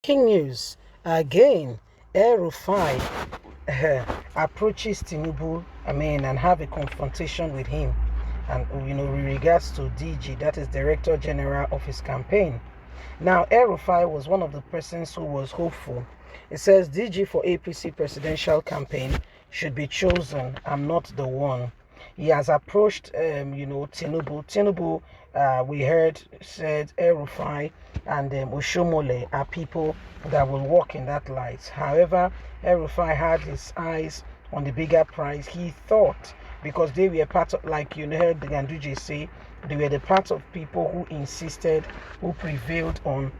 breaking news again. Rafai approaches Tinubu, and have a confrontation with him, and with regards to DG, that is Director General of his campaign. Now, Rafai was one of the persons who was hopeful. It says DG for APC presidential campaign should be chosen. I'm not the one. He has approached, Tinubu. Tinubu, we heard, said Rafai and Oshiomhole are people that will walk in that light. However, Rafai had his eyes on the bigger prize. He thought, because they were part of, like you heard the Ganduje say, they were the part of people who insisted, who prevailed on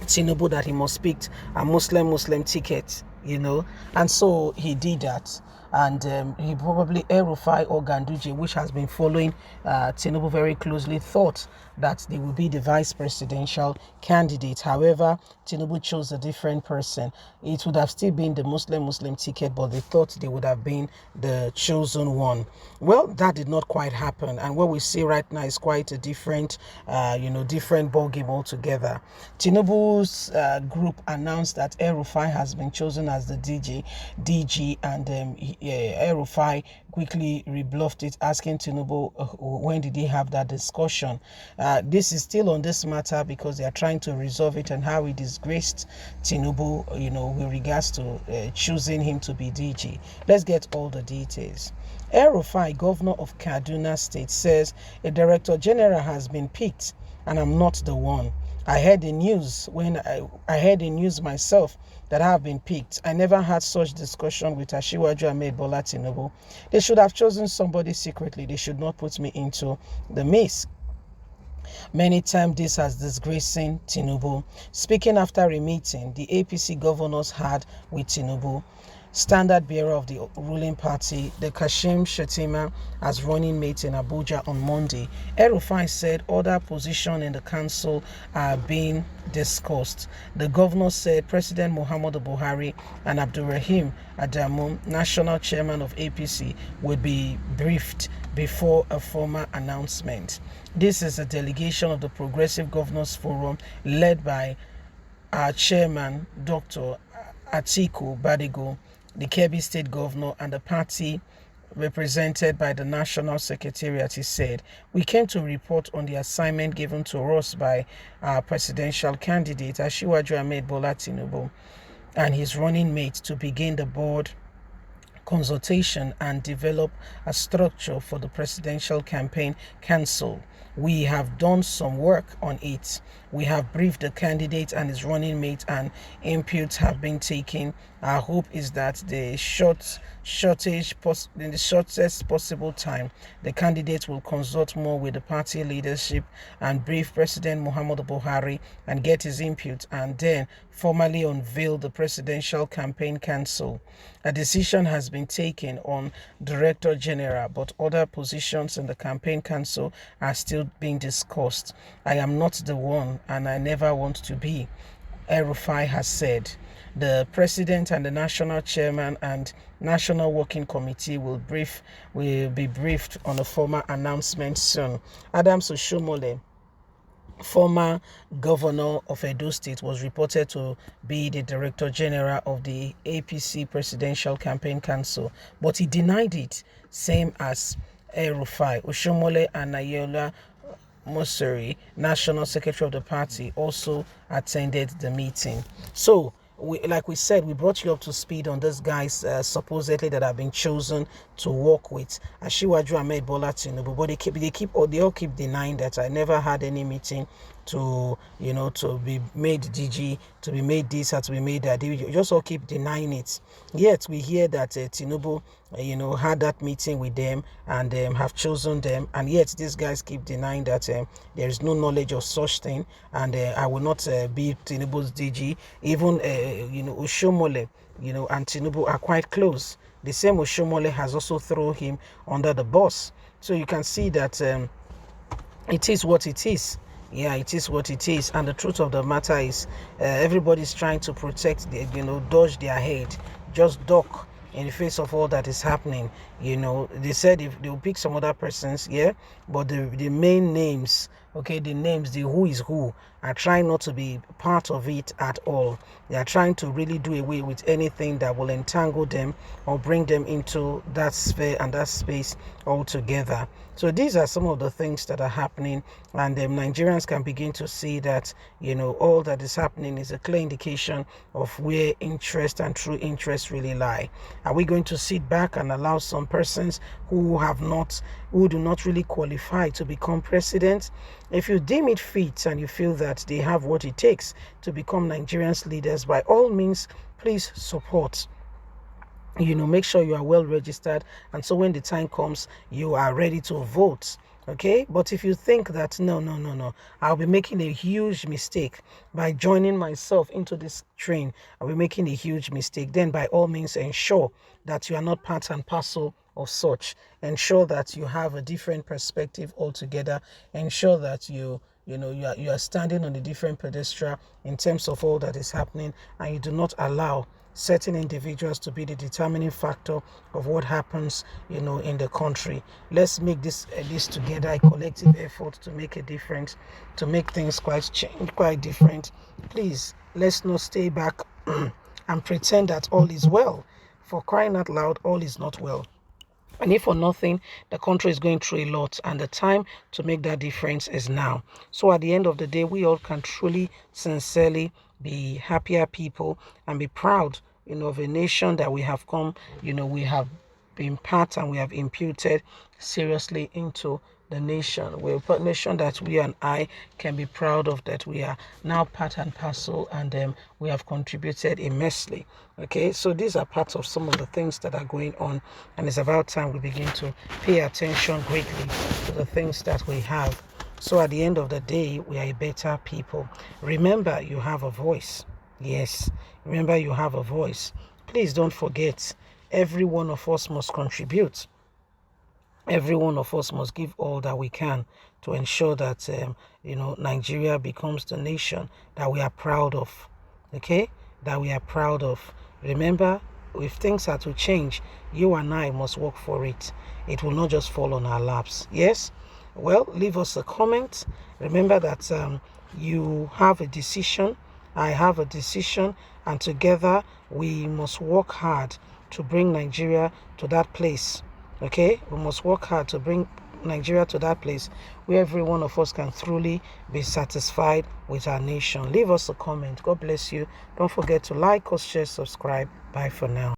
Tinubu that he must pick a Muslim ticket, and so he did that. And he probably, Rafai or Ganduje, which has been following Tinubu very closely, thought that they would be the vice presidential candidate. However, Tinubu chose a different person. It would have still been the Muslim ticket, but they thought they would have been the chosen one. Well, that did not quite happen, and what we see right now is quite a different, different ballgame altogether. Tinubu's group announced that Rafai has been chosen as the DG, and Rafai quickly rebluffed it, asking Tinubu when did he have that discussion. This is still on this matter because they are trying to resolve it and how he disgraced Tinubu, with regards to choosing him to be DG. Let's get all the details. Rafai, governor of Kaduna State, says a director general has been picked and I'm not the one. I heard the news I heard the news myself that I have been picked. I never had such discussion with Asiwaju Bola Tinubu. They should have chosen somebody secretly. They should not put me into the mix. Many times this has disgracing Tinubu. Speaking after a meeting the APC governors had with Tinubu, standard bearer of the ruling party, the Kashim Shettima, as running mate in Abuja on Monday, Rafai said other positions in the council are being discussed. The governor said President Muhammadu Buhari and Abdulrahim Adamu, national chairman of APC, would be briefed before a formal announcement. This is a delegation of the Progressive Governors Forum led by our chairman, Dr. Atiku Badigo, the Kebbi State Governor, and the party represented by the National Secretariat. He said, "We came to report on the assignment given to us by our presidential candidate, Asiwaju Bola Tinubu, and his running mate to begin the board consultation and develop a structure for the presidential campaign council. We have done some work on it. We have briefed the candidate and his running mate, and inputs have been taken. Our hope is that in the shortest possible time, the candidate will consult more with the party leadership and brief President Muhammadu Buhari and get his input, and then formally unveil the presidential campaign council. A decision has been taken on Director General, but other positions in the campaign council are still being discussed. I am not the one, and I never want to be," Rafai has said. The president and the national chairman and national working committee will be briefed on a formal announcement soon. Adams Oshiomhole, former governor of Edo State, was reported to be the director general of the APC Presidential Campaign Council, but he denied it, same as Rafai. Oshiomhole and Nayola Moseri, national secretary of the party, also attended the meeting. So, like we said, we brought you up to speed on these guys supposedly that have been chosen to work with Asiwaju Bola Tinubu, but they all keep denying that. I never had any meeting to be made DG, to be made this, or to be made that. They just all keep denying it. Yet we hear that Tinubu had that meeting with them and have chosen them, and yet these guys keep denying that there is no knowledge of such thing, and I will not be Tinubu's DG. Even Oshiomhole and Tinubu are quite close. The same Oshiomhole has also thrown him under the bus. So you can see that it is what it is. Yeah, it is what it is. And the truth of the matter is everybody's trying to protect, dodge their head, just duck in the face of all that is happening. They said if they'll pick some other persons, yeah, but the main names okay, the names, the who is who, are trying not to be part of it at all. They are trying to really do away with anything that will entangle them or bring them into that sphere and that space altogether. So these are some of the things that are happening, and Nigerians can begin to see that, all that is happening is a clear indication of where interest and true interest really lie. Are we going to sit back and allow some persons who do not really qualify to become president? If you deem it fit and you feel that they have what it takes to become Nigerians leaders, by all means, please support. Make sure you are well registered, and so when the time comes, you are ready to vote. Okay, but if you think that no, I'll be making a huge mistake by joining myself into this train, I'll be making a huge mistake, then by all means ensure that you are not part and parcel of such. Ensure that you have a different perspective altogether. Ensure that you are standing on a different pedestal in terms of all that is happening, and you do not allow certain individuals to be the determining factor of what happens, in the country. Let's make this together, a collective effort to make a difference, to make things quite different. Please, let's not stay back and pretend that all is well. For crying out loud, all is not well. And if for nothing, the country is going through a lot, and the time to make that difference is now. So at the end of the day, we all can truly, sincerely be happier people and be proud, of a nation that we have come, we have been part and we have imputed seriously into the nation. We're a nation that we and I can be proud of, that we are now part and parcel, and we have contributed immensely. Okay, so these are parts of some of the things that are going on, and it's about time we begin to pay attention greatly to the things that we have. So at the end of the day, we are a better people. Remember, you have a voice. Yes, remember you have a voice. Please don't forget, every one of us must contribute. Every one of us must give all that we can to ensure that, Nigeria becomes the nation that we are proud of. Okay? That we are proud of. Remember, if things are to change, you and I must work for it. It will not just fall on our laps. Yes? Well, leave us a comment. Remember that you have a decision. I have a decision, and together we must work hard to bring Nigeria to that place. Okay, we must work hard to bring Nigeria to that place where every one of us can truly be satisfied with our nation. Leave us a comment. God bless you. Don't forget to like us, share, subscribe. Bye for now.